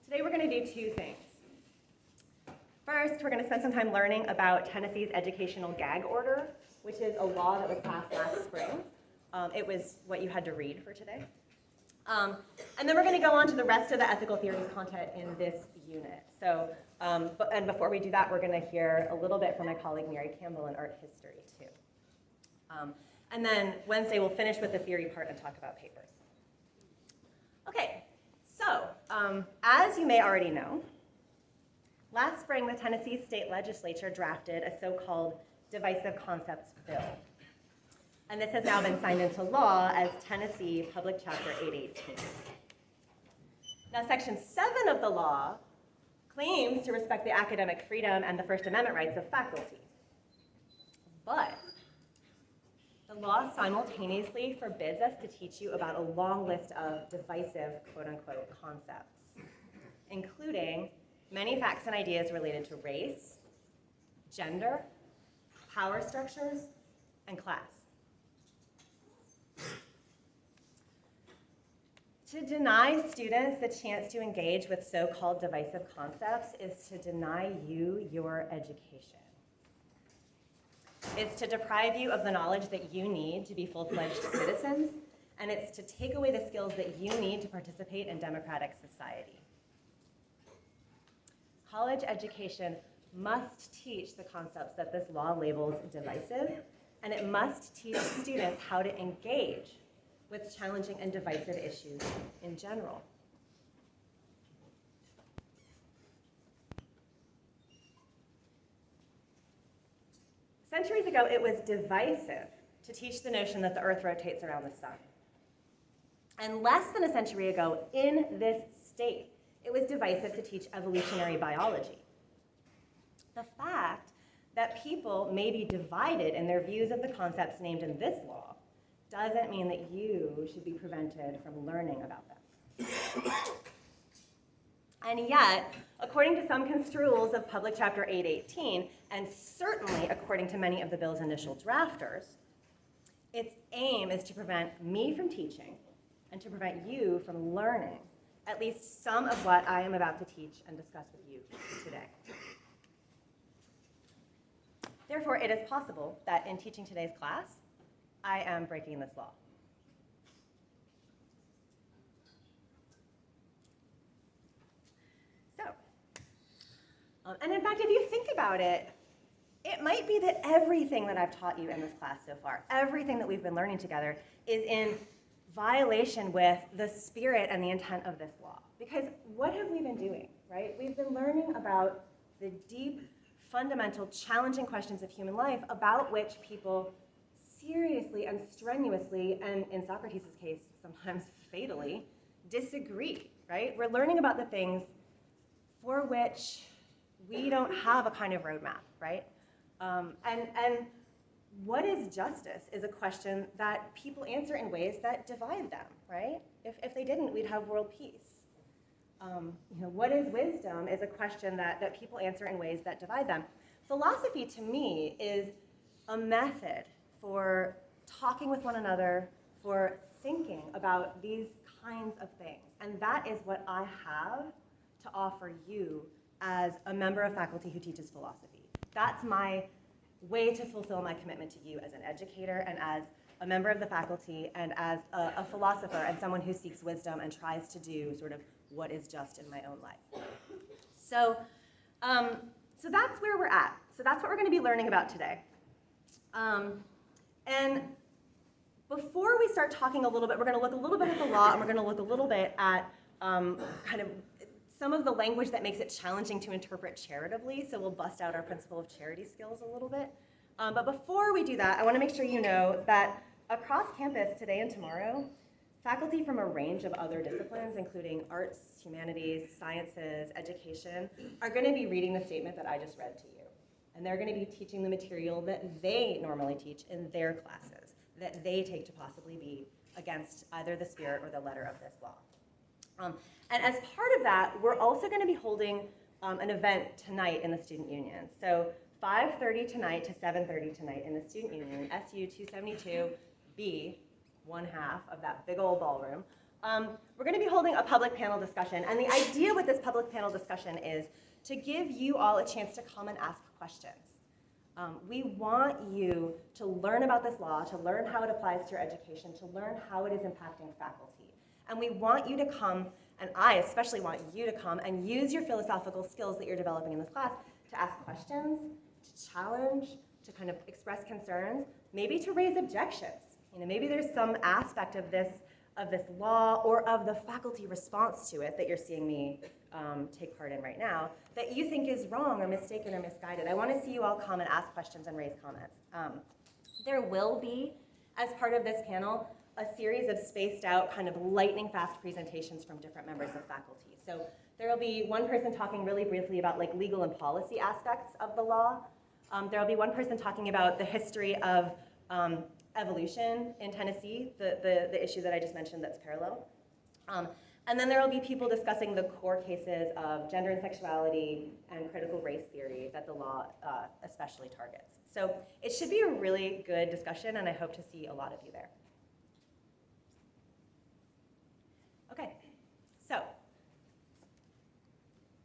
Today we're going to do two things. First, we're going to spend some time learning about Tennessee's Educational Gag Order, which is a law that was passed last spring. It was what you had to read for today. And then we're going to go on to the rest of the ethical theories content in this unit. So, and before we do that, we're going to hear a little bit from my colleague Mary Campbell in art history too. And then Wednesday we'll finish with the theory part and talk about papers. Okay, so as you may already know, last spring the Tennessee State Legislature drafted a so-called Divisive Concepts bill. And this has now been signed into law as Tennessee Public Chapter 818. Now, Section 7 of the law claims to respect the academic freedom and the First Amendment rights of faculty. But the law simultaneously forbids us to teach you about a long list of divisive, quote-unquote, concepts, including many facts and ideas related to race, gender, power structures, and class. To deny students the chance to engage with so-called divisive concepts is to deny you your education. It's to deprive you of the knowledge that you need to be full-fledged citizens, and it's to take away the skills that you need to participate in democratic society. College education must teach the concepts that this law labels divisive, and it must teach students how to engage with challenging and divisive issues in general. Centuries ago, it was divisive to teach the notion that the earth rotates around the sun. And less than a century ago, in this state, it was divisive to teach evolutionary biology. The fact that people may be divided in their views of the concepts named in this law doesn't mean that you should be prevented from learning about them. And yet, according to some construals of Public Chapter 818, and certainly according to many of the bill's initial drafters, its aim is to prevent me from teaching and to prevent you from learning at least some of what I am about to teach and discuss with you today. Therefore, it is possible that in teaching today's class, I am breaking this law. So, and in fact, if you think about it, it might be that everything that I've taught you in this class so far, everything that we've been learning together, is in violation with the spirit and the intent of this law. Because what have we been doing, right? We've been learning about the deep, fundamental, challenging questions of human life about which people seriously and strenuously, and in Socrates' case, sometimes fatally, disagree, right? We're learning about the things for which we don't have a kind of roadmap, right? And what is justice is a question that people answer in ways that divide them, right? If they didn't, we'd have world peace. What is wisdom is a question that people answer in ways that divide them. Philosophy, to me, is a method for talking with one another, for thinking about these kinds of things. And that is what I have to offer you as a member of faculty who teaches philosophy. That's my way to fulfill my commitment to you as an educator and as a member of the faculty and as a philosopher and someone who seeks wisdom and tries to do sort of what is just in my own life. So that's where we're at. So that's what we're going to be learning about today. And before we start talking a little bit, we're going to look a little bit at the law, and we're going to look a little bit at kind of some of the language that makes it challenging to interpret charitably. So we'll bust out our principle of charity skills a little bit. But before we do that, I want to make sure you know that across campus today and tomorrow, faculty from a range of other disciplines, including arts, humanities, sciences, education, are going to be reading the statement that I just read to you. And they're going to be teaching the material that they normally teach in their classes, that they take to possibly be against either the spirit or the letter of this law. And as part of that, we're also going to be holding an event tonight in the Student Union. So 5:30 tonight to 7:30 tonight in the Student Union, SU 272B, one half of that big old ballroom. We're going to be holding a public panel discussion, and the idea with this public panel discussion is to give you all a chance to come and ask questions. We want you to learn about this law, to learn how it applies to your education, to learn how it is impacting faculty. And we want you to come, and I especially want you to come and use your philosophical skills that you're developing in this class to ask questions, to challenge, to kind of express concerns, maybe to raise objections. You know, maybe there's some aspect of this law or of the faculty response to it that you're seeing me take part in right now that you think is wrong or mistaken or misguided. I want to see you all come and ask questions and raise comments. There will be, as part of this panel, a series of spaced out kind of lightning fast presentations from different members of faculty. So there will be one person talking really briefly about like legal and policy aspects of the law. There will be one person talking about the history of evolution in Tennessee, the issue that I just mentioned that's parallel. And then there will be people discussing the core cases of gender and sexuality and critical race theory that the law especially targets. So it should be a really good discussion, and I hope to see a lot of you there. Okay.